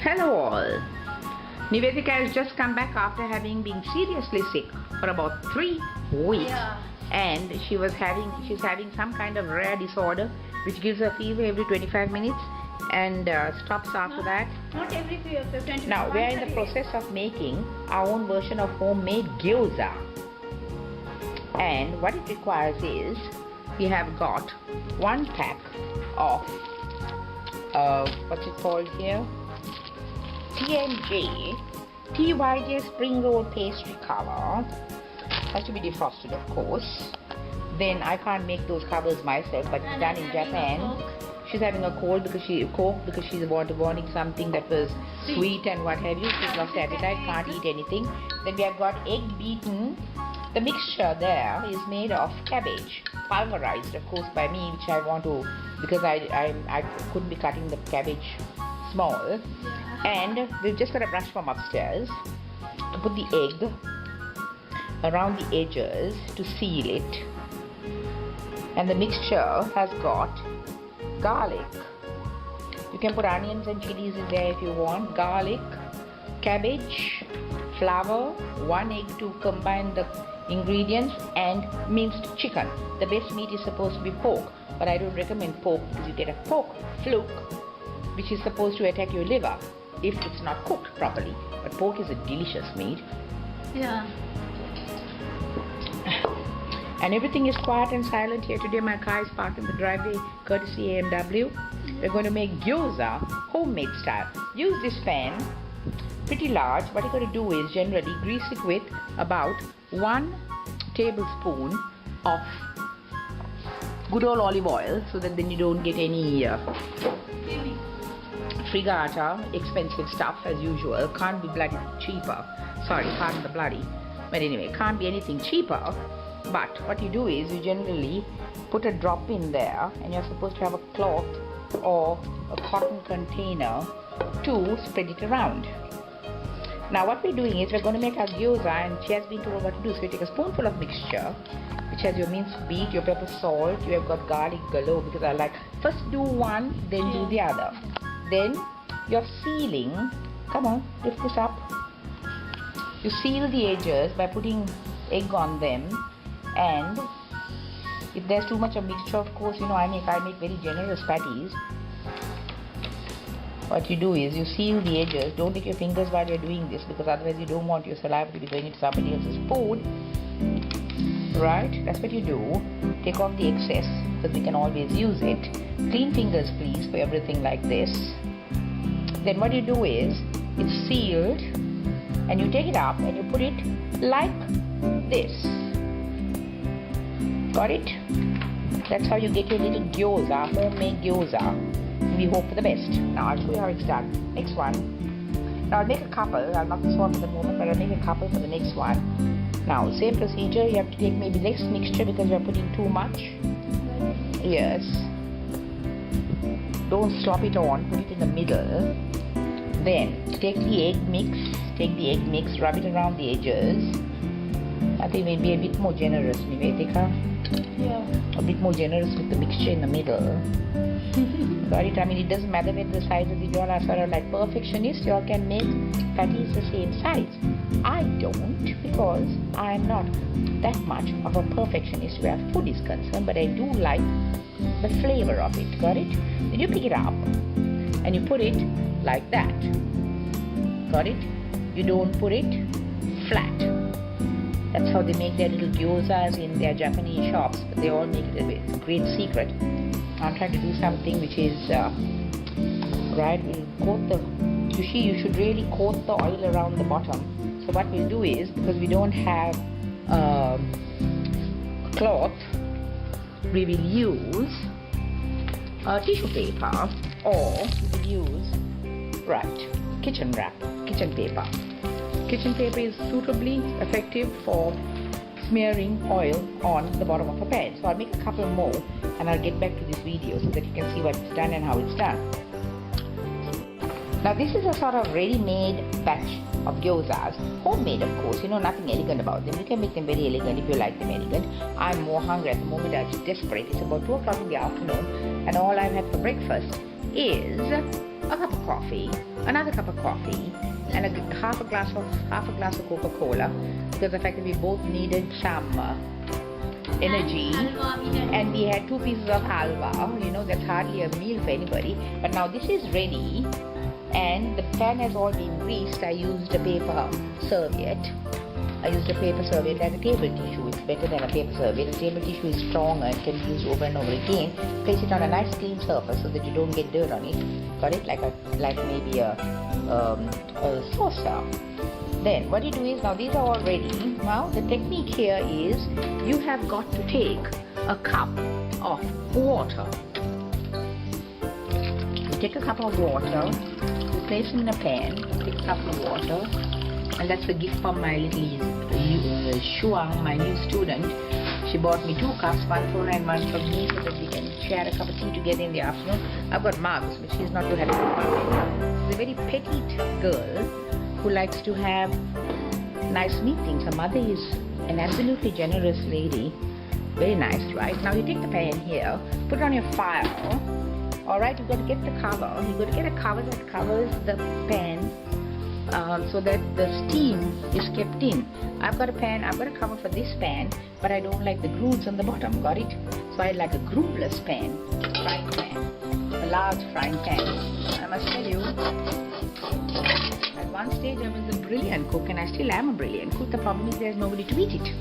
Hello all. Nivedika has just come back after having been seriously sick for about 3 weeks. And she's having some kind of rare disorder which gives her fever every 25 minutes and stops after that. Not every 25 minutes. Now we are in the process of making our own version of homemade gyoza. And what it requires is, we have got 1 pack of what's it called here? TYJ spring roll pastry cover. Has to be defrosted, of course. Then I can't make those covers myself, but it's done in Japan. She's having a cold because she's wanting something that was sweet and what have you. She's lost appetite, can't eat anything. Then we have got egg beaten. The mixture there is made of cabbage, pulverized, of course, by me, which I want to, because I couldn't be cutting the cabbage small. And we've just got a brush from upstairs to put the egg around the edges to seal it. And the mixture has got garlic. You can put onions and chilies in there if you want. Garlic, cabbage, flour, 1 egg to combine the ingredients, and minced chicken. The best meat is supposed to be pork, but I don't recommend pork because you get a pork fluke which is supposed to attack your liver if it's not cooked properly. But pork is a delicious meat. Yeah. And everything is quiet and silent here today. My car is parked in the driveway, courtesy AMW. We're going to make gyoza, homemade style. Use this pan, pretty large. What you're going to do is generally grease it with about 1 tablespoon of good old olive oil, so that then you don't get any frigata, expensive stuff as usual. Can't be bloody cheaper. Sorry, pardon the bloody. But anyway, can't be anything cheaper. But what you do is you generally put a drop in there, and you're supposed to have a cloth or a cotton container to spread it around. Now what we're doing is we're going to make our gyoza, and she has been told what to do. So you take a spoonful of mixture which has your minced beet, your pepper, salt, you have got garlic galore, because I like first do one, then do the other. Then you're sealing, come on, lift this up. You seal the edges by putting egg on them, and if there's too much of mixture, of course, you know, I make very generous patties. What you do is you seal the edges. Don't take your fingers while you're doing this, because otherwise you don't want your saliva to be going into somebody else's food. Right? That's what you do. Take off the excess, because we can always use it. Clean fingers, please, for everything like this. Then what you do is, it's sealed, and you take it up and you put it like this. Got it? That's how you get your little gyoza, homemade gyoza. We hope for the best. Now I'll show you how it's done. Next one. Now I'll make a couple. I'll knock this one for the moment, but I'll make a couple for the next one. Now same procedure. You have to take maybe less mixture because you're putting too much. Yes. Don't slop it on. Put it in the middle. Then take the egg mix. Rub it around the edges. I think we'll be a bit more generous, Nivedika. Yeah. A bit more generous with the mixture in the middle. Got it? I mean, it doesn't matter whether the sizes, if you all are sort of like perfectionists, you all can make patties the same size. I don't, because I'm not that much of a perfectionist where food is concerned, but I do like the flavor of it. Got it? Then you pick it up and you put it like that. Got it? You don't put it flat. That's how they make their little gyozas in their Japanese shops, but they all make it a great secret. I'm trying to do something which is right. We'll coat the. You should really coat the oil around the bottom. So what we'll do is, because we don't have cloth, we will use tissue paper, or we will use kitchen paper. Kitchen paper is suitably effective for smearing oil on the bottom of a pan. So I'll make a couple more, and I'll get back to this video so that you can see what it's done and how it's done. Now this is a sort of ready-made batch of gyozas, homemade of course, you know, nothing elegant about them. You can make them very elegant if you like them elegant. I'm more hungry at the moment. I'm desperate. It's about 2 o'clock in the afternoon, and all I've had for breakfast is a cup of coffee, another cup of coffee, and half a glass of Coca-Cola, because the fact that we both needed some energy, and we had 2 pieces of halwa. You know, that's hardly a meal for anybody. But now this is ready, and the pan has all been greased. I used a paper serviette. I used a paper serviette as a table tissue. It's better than a paper serviette. The table tissue is stronger and can be used over and over again. Place it on a nice clean surface so that you don't get dirt on it. Got it? Like maybe a saucer. Then what you do is, now these are all ready. Now the technique here is, you have got to take a cup of water. You take a cup of water, you place it in a pan, take a cup of water, and that's a gift from my little Shuang, my new student. She bought me 2 cups, one for her and one for me, so that we can share a cup of tea together in the afternoon. I've got mugs, but she's not too happy with it. She's a very petite girl who likes to have nice meetings. Her mother is an absolutely generous lady. Very nice, right? Now you take the pan here, put it on your fire. Alright, you've got to get the cover. You've got to get a cover that covers the pan, so that the steam is kept in. I've got a cover for this pan, but I don't like the grooves on the bottom, got it? So I like a grooveless pan, frying pan, a large frying pan. I must tell you, at one stage I was a brilliant cook, and I still am a brilliant cook. The problem is there's nobody to eat it,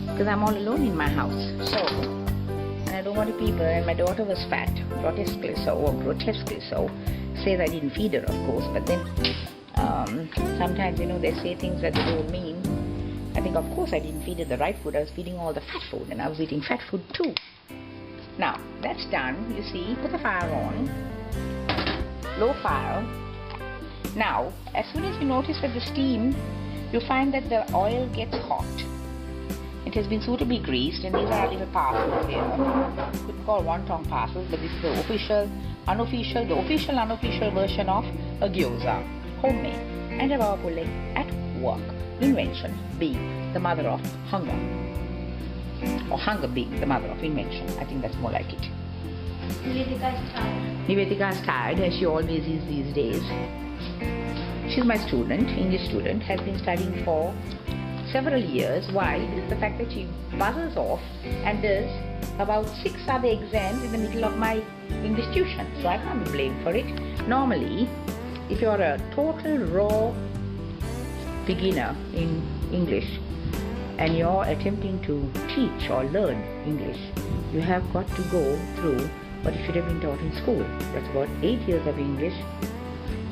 because I'm all alone in my house. So, and I don't want to people, and my daughter was fat, grotesquely so, says I didn't feed her, of course, but then sometimes, you know, they say things that they don't mean. I think, of course, I didn't feed her the right food. I was feeding all the fat food, and I was eating fat food too. Now, that's done. You see, put the fire on, low fire. Now, as soon as you notice that the steam, you find that the oil gets hot. It has been suitably greased, and these are our little parcels here. Couldn't call wonton parcels, but this is the official, unofficial version of a gyoza. Homemade and a powerful at work. Invention being the mother of hunger, or hunger being the mother of invention. I think that's more like it. Nivedika is tired, as she always is these days. She's my student, English student, has been studying for several years. Why? Because the fact that she buzzes off and does about 6 other exams in the middle of my English tuition. So I can't be blamed for it. Normally, if you're a total raw beginner in English and you're attempting to teach or learn English, you have got to go through what you should have been taught in school. That's about 8 years of English,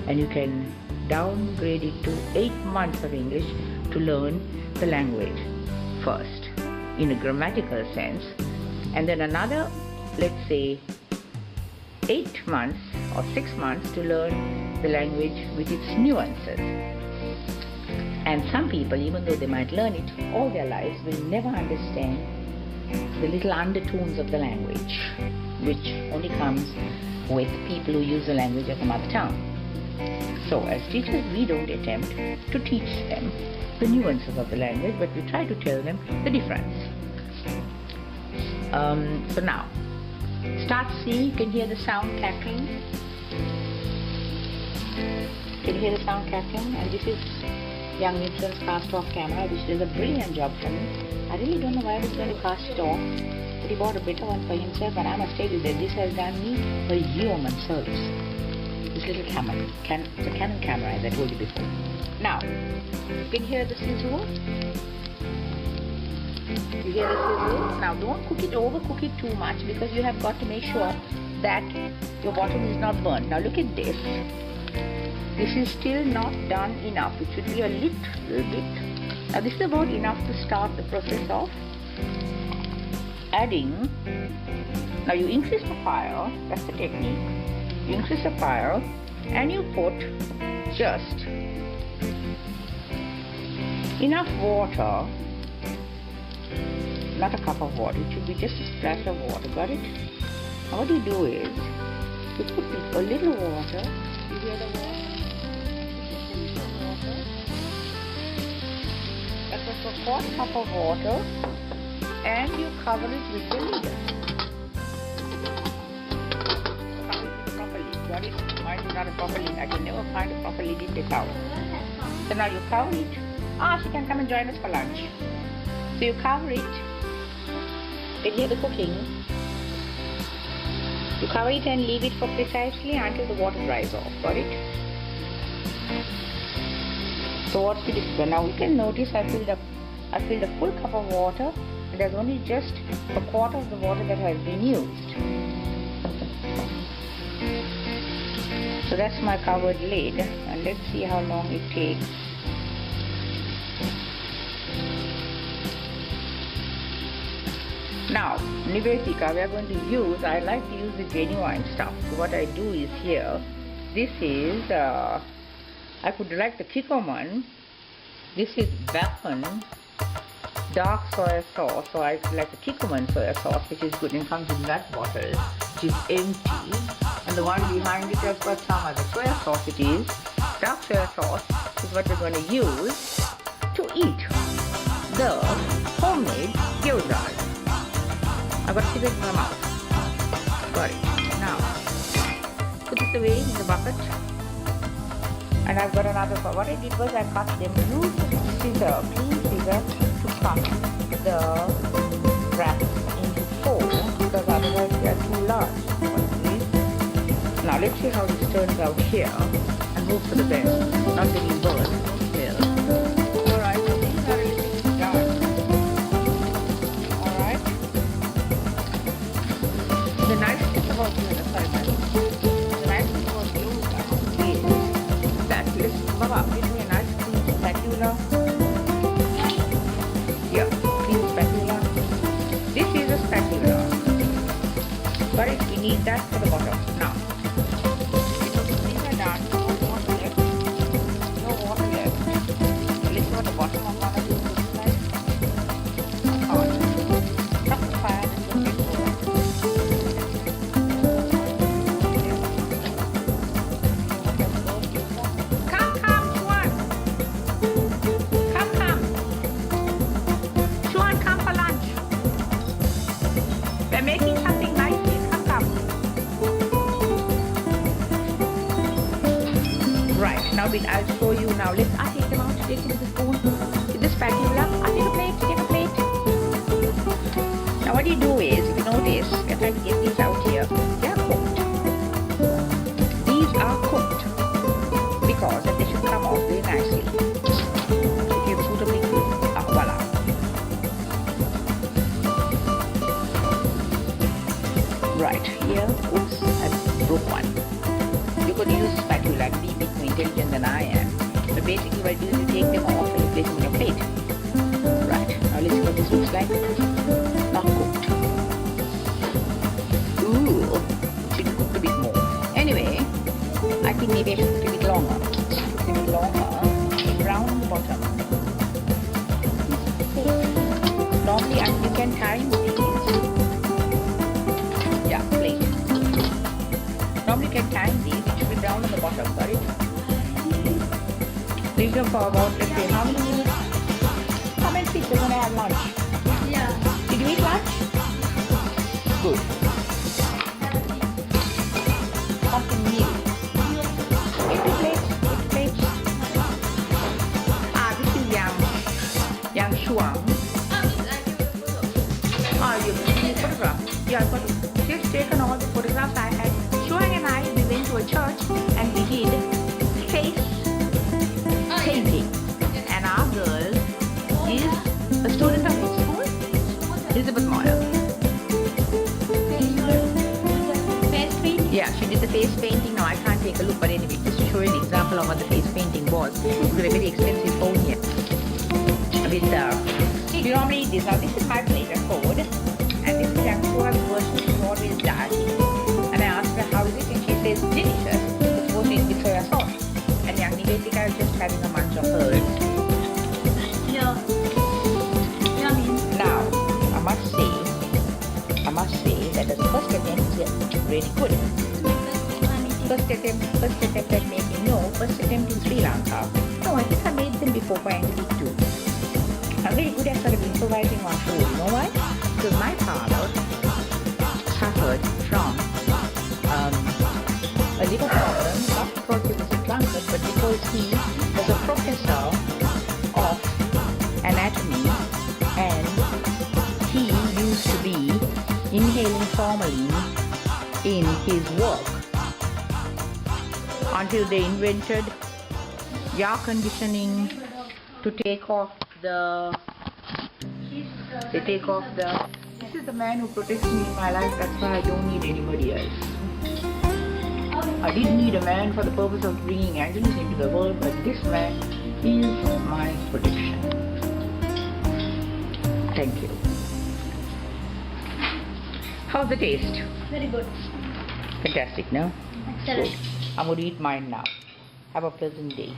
and you can downgrade it to 8 months of English to learn the language first in a grammatical sense, and then another, let's say, 8 months or 6 months to learn the language with its nuances. And some people, even though they might learn it all their lives, will never understand the little undertones of the language, which only comes with people who use the language as a mother tongue. So as teachers, we don't attempt to teach them the nuances of the language, but we try to tell them the difference. So now, start seeing. You can hear the sound crackling. You can hear the sound crackling, and this is young Nixon's cast-off camera, which does a brilliant job for me. I really don't know why I was going to cast it off, but he bought a better one for himself, and I must tell you that this has done me a yeoman service. This little camera, it's a Canon camera, as I told you before. Now, you can hear the sizzle. You hear the sizzle. Now, don't overcook it too much, because you have got to make sure that your bottom is not burnt. Now, look at this. This is still not done enough. It should be a little bit. Now, this is about enough to start the process of adding. Now, you increase the fire. That's the technique. You increase the fire, and you put just enough water, not a cup of water, it should be just a splash of water, got it? Now what you do is, you put a little water, you hear the water? That's a 1/4 cup of water, and you cover it with the lid. Cover it properly, got it? mine is not a proper lid. I can never find a proper lid in this house. So now you cover it. She can come and join us for lunch. So you cover it. Then hear the cooking. You cover it and leave it for precisely until the water dries off. Got it? So what's the difference? Now you can notice I filled a full cup of water, and there's only just a quarter of the water that has been used. So that's my covered lid, and let's see how long it takes. Now, Nivedika, we are going to use, I like to use the genuine stuff. So what I do is here, this is, I could like the kikkoman. This is Bapan dark soy sauce. So I like the kikkoman soy sauce, which is good and comes in that bottle, which is empty. And the one behind it has got some other soy sauce. It is dark soy sauce is what we're going to use to eat the homemade gyozas. I've got to keep it in my mouth. Got it. Now, put this away in the bucket. And I've got another one. What I did was I cut them, used scissor, clean scissor, to cut the wraps into 4 because otherwise they are too large. Now let's see how this turns out here and hope for the best. Not getting burned. Still. Alright, so these are a little bit done. Alright. The nice thing about the nice thing about Gyoza is that Baba, give me a nice clean spatula. Yeah, clean spatula. This is a spatula. But we need that for the bottom. Now, because these are done, no water left. No water left. Let's see what the bottom of one of these looks like. Stop the fire and don't get making something nice here. Come. Right, now I'll show you now. I'll take them out, take it with the spoon, with the spatula. I'll take a plate. Now what you do is, if you notice, we're trying to get these out here. They are cooked. These are cooked because they should come off very nicely. If you put a big voila. Right here, oops, I broke one. You could use spatula and be a bit more intelligent than I am. But basically what you do is you take them off and you place them on your plate. Right, now let's see what this looks like. Not cooked. Ooh, it should be cooked a bit more. Anyway, I think maybe I should cook it a bit longer. Brown on the bottom. Normally you can time these. Normally you can time these, it should be brown on the bottom, got it? Leave them for about, let's say, how many minutes? How many people when I have lunch? Yeah. Did you eat lunch? Good. Something new. Eight plates. This is yang shuang. You photograph. Yeah, I've got just taken all the photographs I had. Shuang and I, we went to a church and we did face painting. And our girl is a student of which school? Elizabeth Moyer. Face painting? Yeah, she did the face painting. Now I can't take a look, but anyway, just to show you an example of what the face painting was. It's a very expensive phone here. With you normally this. Now this is my plate and food. And this is Shuang's version. She always does. And I asked her how is it, and she says delicious. It's supposed to eat with soya sauce. And young Nivedika is just having a munch of hers. Yeah. Yummy. Now, I must say that the first attempt is really good. First attempt at making, first attempt in Sri Lanka. No, I think I made them before for Antique too. I'm very good at sort of improvising on food. You know why? Because my father suffered from a liver problem in his work until they invented air conditioning to take off the this is the man who protects me in my life. That's why I don't need anybody else. I didn't need a man for the purpose of bringing angels into the world, but this man is my protection. Thank you. How's the taste? Very good. Fantastic, no? Excellent. Good. I'm going to eat mine now. Have a pleasant day.